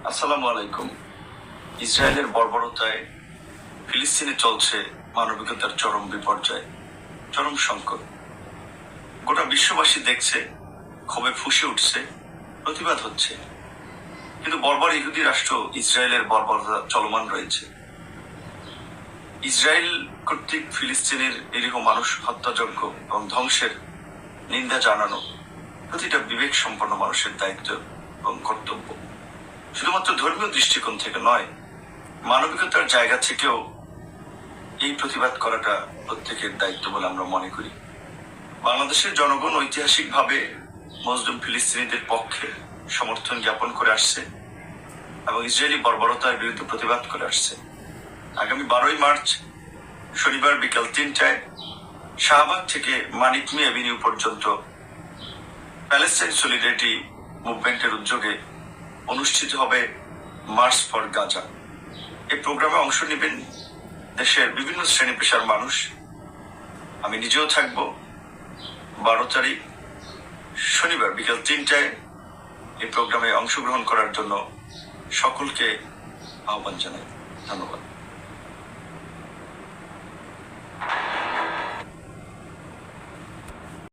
আসসালামু আলাইকুম। ইসরায়েলের বর্বরতায় ফিলিস্তিনে চলছে মানবিকতার চরম বিপর্যয়, চরম সংকট। গোটা বিশ্ববাসী দেখছে, ক্ষোভে ফুঁসে উঠছে, প্রতিবাদ হচ্ছে। কিন্তু বর্বর ইহুদি রাষ্ট্র ইসরায়েলের বর্বরতা চলমান রয়েছে। ইসরায়েল কর্তৃক ফিলিস্তিনের নিরীহ মানুষ হত্যাযজ্ঞ এবং ধ্বংসের নিন্দা জানানো প্রতিটা বিবেক সম্পন্ন মানুষের দায়িত্ব এবং কর্তব্য। শুধুমাত্র ধর্মীয় দৃষ্টিকোণ থেকে নয়, মানবিকতার জায়গা থেকেও এই প্রতিবাদ করাটা প্রত্যেকের দায়িত্ব বলে আমরা মনে করি। বাংলাদেশের জনগণ ঐতিহাসিকভাবে মুসলিম ফিলিস্তিনিদের পক্ষে সমর্থন জ্ঞাপন করে আসছে এবং ইসরায়েলি বর্বরতার বিরুদ্ধে প্রতিবাদ করে আসছে। আগামী 12ই মার্চ শনিবার বিকাল 3টায় শাহবাগ থেকে মানিক মি অ্যাভিনিউ পর্যন্ত প্যালেস্টাইন সলিডারিটি মুভমেন্টের উদ্যোগে অনুষ্ঠিত হবে মার্চ ফর গাজা। এই প্রোগ্রামে অংশ নেবেন দেশের বিভিন্ন শ্রেণী পেশার মানুষ। আমি নিজেও থাকবো 12 তারিখ শনিবার বিকাল 3টায় এই প্রোগ্রামে অংশগ্রহণ করার জন্য সকলকে আহ্বান জানাই। ধন্যবাদ।